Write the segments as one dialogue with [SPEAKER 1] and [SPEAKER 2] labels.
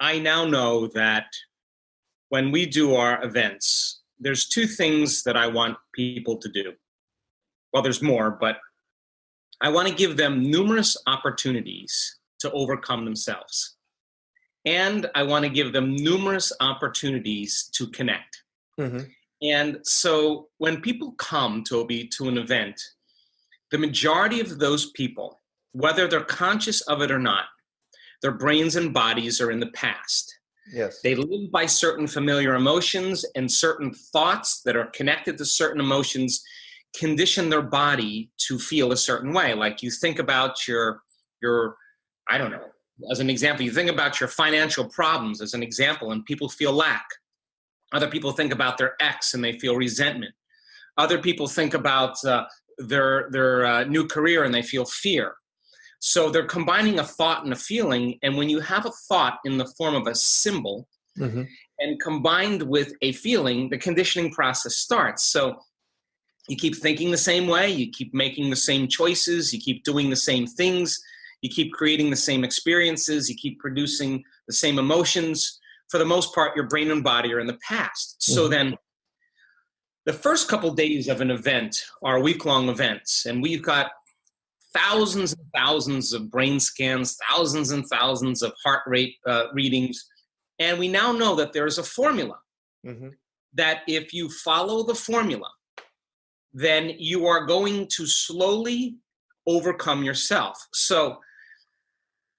[SPEAKER 1] I now know that when we do our events, there's two things that I want people to do. Well, there's more, but I want to give them numerous opportunities to overcome themselves. And I want to give them numerous opportunities to connect.
[SPEAKER 2] Mm-hmm.
[SPEAKER 1] And so when people come, Toby, to an event, the majority of those people, whether they're conscious of it or not, their brains and bodies are in the past.
[SPEAKER 2] Yes.
[SPEAKER 1] They live by certain familiar emotions, and certain thoughts that are connected to certain emotions condition their body to feel a certain way. Like you think about your I don't know, as an example, you think about your financial problems as an example, and people feel lack. Other people think about their ex and they feel resentment. Other people think about their new career and they feel fear. So they're combining a thought and a feeling. And when you have a thought in the form of a symbol
[SPEAKER 2] Mm-hmm.
[SPEAKER 1] and combined with a feeling, the conditioning process starts. So you keep thinking the same way, you keep making the same choices, you keep doing the same things, you keep creating the same experiences, you keep producing the same emotions. For the most part, your brain and body are in the past. So
[SPEAKER 2] Mm-hmm.
[SPEAKER 1] then the first couple days of an event are week-long events, and we've got thousands and thousands of brain scans, thousands and thousands of heart rate readings. And we now know that there's a formula
[SPEAKER 2] Mm-hmm.
[SPEAKER 1] that if you follow the formula, then you are going to slowly overcome yourself. So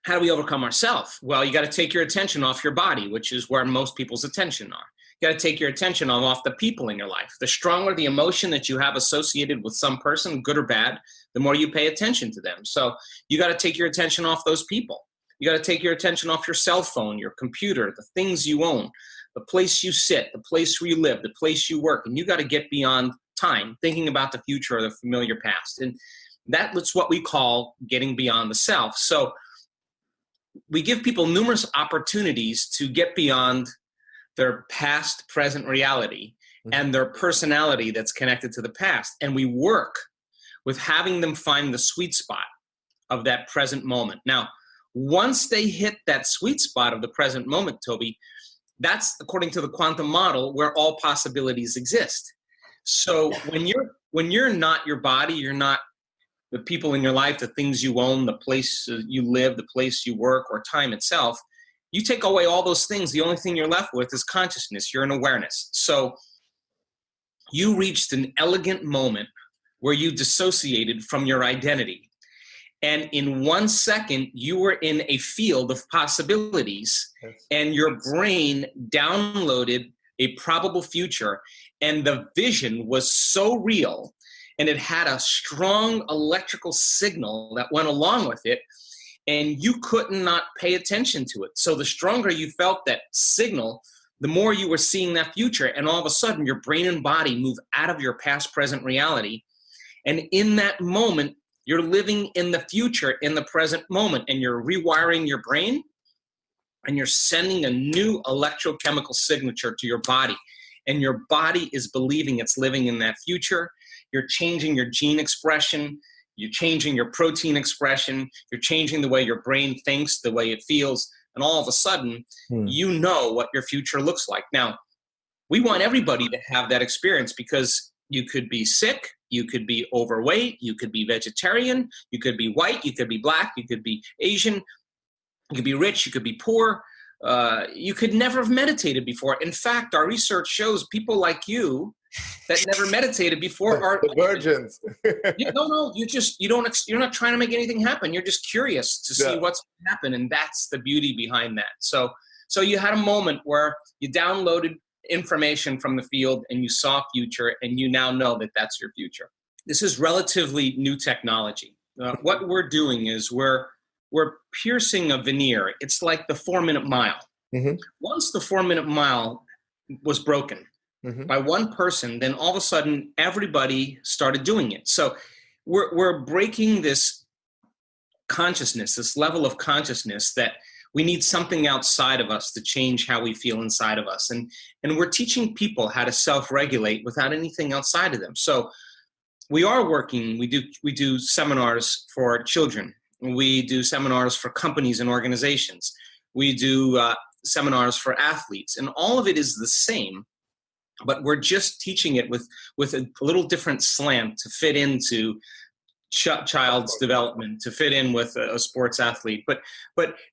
[SPEAKER 1] how do we overcome ourselves? Well, you got to take your attention off your body, which is where most people's attention are. You got to take your attention off the people in your life. The stronger the emotion that you have associated with some person, good or bad, the more you pay attention to them. So you got to take your attention off those people. You got to take your attention off your cell phone, your computer, the things you own, the place you sit, the place where you live, the place you work. And you got to get beyond time, thinking about the future or the familiar past. And that's what we call getting beyond the self. So we give people numerous opportunities to get beyond their past, present reality and their personality that's connected to the past. And we work with having them find the sweet spot of that present moment. Now, once they hit that sweet spot of the present moment, Toby, that's, according to the quantum model, where all possibilities exist. So when you're not your body, you're not the people in your life, the things you own, the place you live, the place you work, or time itself, you take away all those things. The only thing you're left with is consciousness. You're an awareness. So you reached an elegant moment where you dissociated from your identity. And in 1 second, you were in a field of possibilities, and your brain downloaded a probable future. And the vision was so real, and it had a strong electrical signal that went along with it, and you could not pay attention to it. So the stronger you felt that signal, the more you were seeing that future. And all of a sudden, your brain and body move out of your past, present reality. And in that moment, you're living in the future, in the present moment, and you're rewiring your brain, and you're sending a new electrochemical signature to your body. And your body is believing it's living in that future. You're changing your gene expression. You're changing your protein expression. You're changing the way your brain thinks, the way it feels. And all of a sudden, you know what your future looks like. Now, we want everybody to have that experience, because you could be sick, you could be overweight, you could be vegetarian, you could be white, you could be black, you could be Asian, you could be rich, you could be poor. You could never have meditated before. In fact, our research shows people like you that never meditated before are
[SPEAKER 2] the virgins.
[SPEAKER 1] You're not trying to make anything happen. You're just curious to see what's going to happen, and that's the beauty behind that. So you had a moment where you downloaded information from the field and you saw future, and you now know that that's your future. This is relatively new technology. What we're doing is we're piercing a veneer. It's like the 4-minute mile.
[SPEAKER 2] Mm-hmm.
[SPEAKER 1] Once the 4-minute mile was broken by one person, then all of a sudden everybody started doing it. So we're breaking this consciousness, this level of consciousness that we need something outside of us to change how we feel inside of us. And we're teaching people how to self-regulate without anything outside of them. So we are working, we do seminars for children. We do seminars for companies and organizations. We do seminars for athletes, and all of it is the same, but we're just teaching it with a little different slant to fit into child's development, to fit in with a sports athlete. But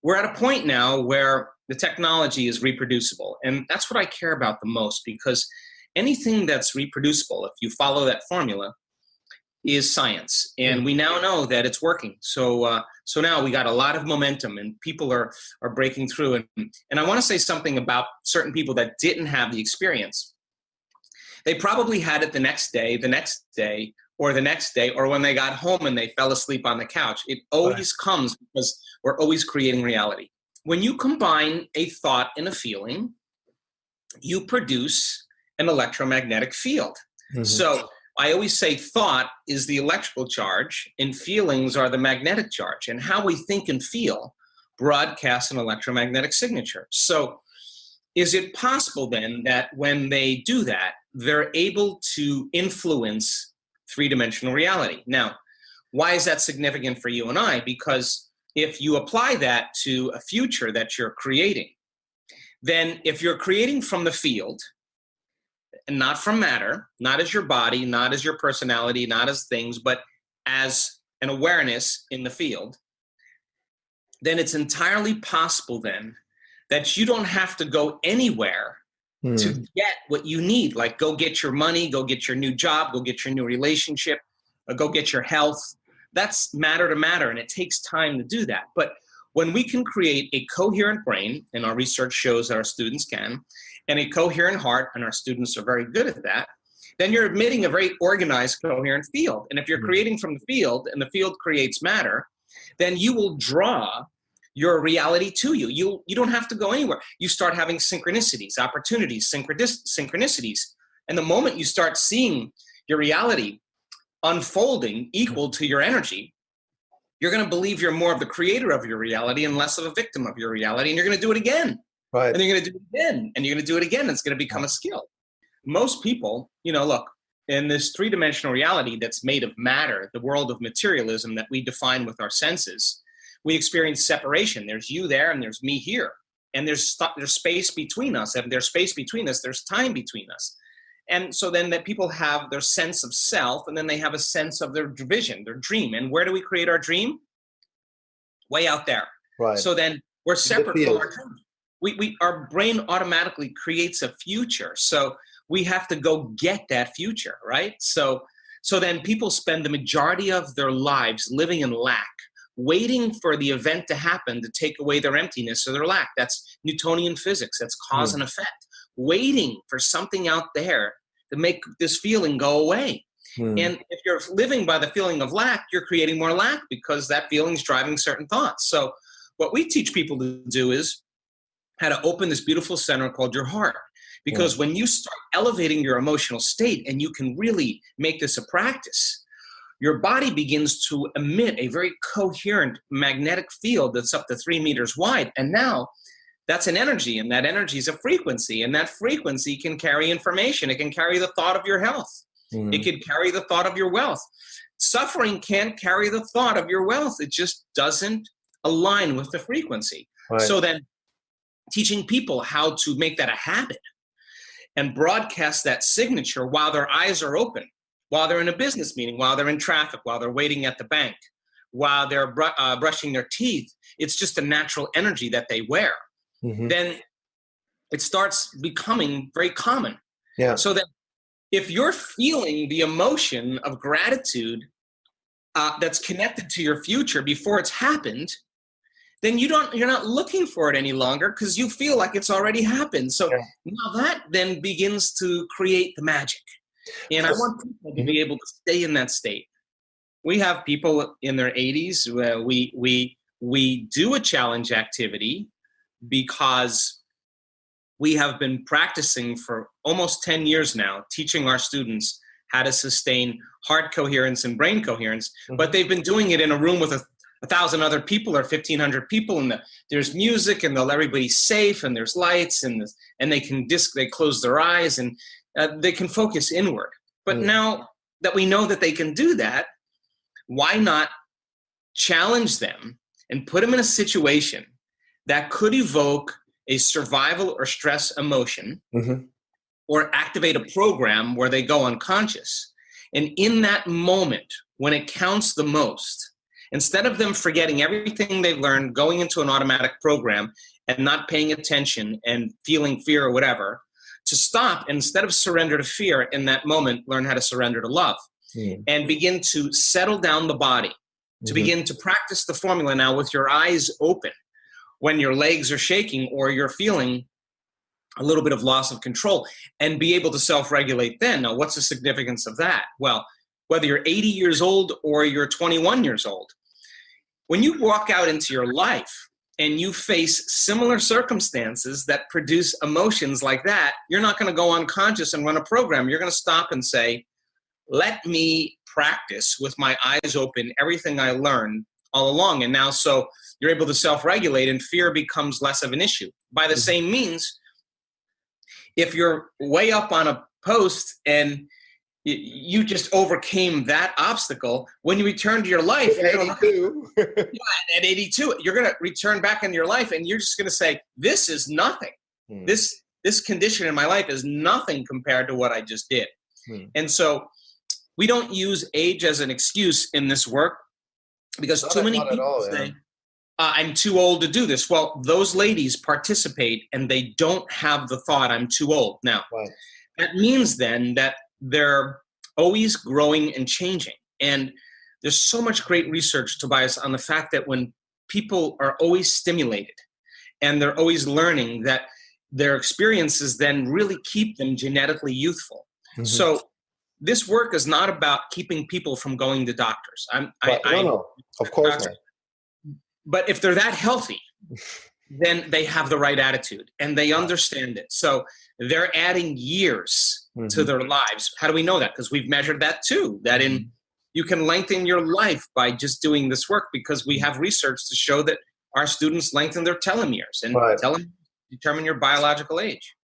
[SPEAKER 1] we're at a point now where the technology is reproducible, and that's what I care about the most, because anything that's reproducible, if you follow that formula, is science, and we now know that it's working. So now we got a lot of momentum, and people are breaking through. And I want to say something about certain people that didn't have the experience. They probably had it the next day, or the next day, or when they got home and they fell asleep on the couch. It always comes because we're always creating reality. When you combine a thought and a feeling, you produce an electromagnetic field. Mm-hmm. So I always say thought is the electrical charge and feelings are the magnetic charge. And how we think and feel broadcasts an electromagnetic signature. So is it possible then that when they do that, they're able to influence three-dimensional reality? Now, why is that significant for you and I? Because if you apply that to a future that you're creating, then if you're creating from the field, and not from matter, not as your body, not as your personality, not as things, but as an awareness in the field, then it's entirely possible then that you don't have to go anywhere to get what you need. Like go get your money, go get your new job, go get your new relationship, or go get your health. That's matter to matter, and it takes time to do that. But when we can create a coherent brain, and our research shows that our students can, and a coherent heart, and our students are very good at that, then you're admitting a very organized, coherent field. And if you're creating from the field, and the field creates matter, then you will draw your reality to you. You don't have to go anywhere. You start having synchronicities, opportunities, synchronicities. And the moment you start seeing your reality unfolding equal to your energy, you're going to believe you're more of the creator of your reality and less of a victim of your reality. And you're going to do it again. Right. And you're going to do it again. And you're going to do it again. It's going to become a skill. Most people, look, in this three-dimensional reality that's made of matter, the world of materialism that we define with our senses, we experience separation. There's you there and there's me here. And there's space between us. And there's space between us. There's time between us. And so then that people have their sense of self, and then they have a sense of their vision, their dream. And where do we create our dream? Way out there. Right. So then we're separate from our dream. Our brain automatically creates a future. So we have to go get that future, right? So then people spend the majority of their lives living in lack, waiting for the event to happen to take away their emptiness or their lack. That's Newtonian physics. That's cause and effect. Waiting for something out there to make this feeling go away. And if you're living by the feeling of lack, you're creating more lack because that feeling's driving certain thoughts. So what we teach people to do is how to open this beautiful center called your heart. Because when you start elevating your emotional state, and you can really make this a practice, your body begins to emit a very coherent magnetic field that's up to 3 meters wide. And now that's an energy, and that energy is a frequency, and that frequency can carry information. It can carry the thought of your health. It can carry the thought of your wealth. Suffering can't carry the thought of your wealth. It just doesn't align with the frequency. Right. So then teaching people how to make that a habit and broadcast that signature while their eyes are open, while they're in a business meeting, while they're in traffic, while they're waiting at the bank, while they're brushing their teeth. It's just a natural energy that they wear. Then it starts becoming very common. Yeah. So that if you're feeling the emotion of gratitude that's connected to your future before it's happened, then you're not looking for it any longer because you feel like it's already happened. So now that then begins to create the magic. And I want people to be able to stay in that state. We have people in their 80s where we do a challenge activity because we have been practicing for almost 10 years now, teaching our students how to sustain heart coherence and brain coherence, but they've been doing it in a room with 1,000 other people or 1,500 people, and there's music, and everybody's safe, and there's lights, and they close their eyes, and they can focus inward. But now that we know that they can do that, why not challenge them and put them in a situation that could evoke a survival or stress emotion,
[SPEAKER 2] Mm-hmm.
[SPEAKER 1] or activate a program where they go unconscious. And in that moment, when it counts the most, instead of them forgetting everything they've learned, going into an automatic program and not paying attention and feeling fear or whatever, to stop, and instead of surrender to fear in that moment, learn how to surrender to love and begin to settle down the body, to begin to practice the formula now with your eyes open when your legs are shaking or you're feeling a little bit of loss of control, and be able to self-regulate then. Now, what's the significance of that? Well, whether you're 80 years old or you're 21 years old, when you walk out into your life and you face similar circumstances that produce emotions like that, you're not going to go unconscious and run a program. You're going to stop and say, let me practice with my eyes open everything I learned all along. And now, so you're able to self-regulate and fear becomes less of an issue. By the same means, if you're way up on a post and you just overcame that obstacle, when you return to your life,
[SPEAKER 2] at 82,
[SPEAKER 1] at 82, you're going to return back into your life and you're just going to say, this is nothing. This condition in my life is nothing compared to what I just did. And so we don't use age as an excuse in this work, because too many people say, I'm too old to do this. Well, those ladies participate and they don't have the thought, I'm too old. Now, that means then that they're always growing and changing. And there's so much great research, Tobias, on the fact that when people are always stimulated and they're always learning, that their experiences then really keep them genetically youthful. So this work is not about keeping people from going to doctors.
[SPEAKER 2] No, of course not.
[SPEAKER 1] But if they're that healthy, then they have the right attitude and they understand it. So they're adding years to their lives. How do we know that? Because we've measured that too, that you can lengthen your life by just doing this work, because we have research to show that our students lengthen their telomeres, and telomeres determine your biological age.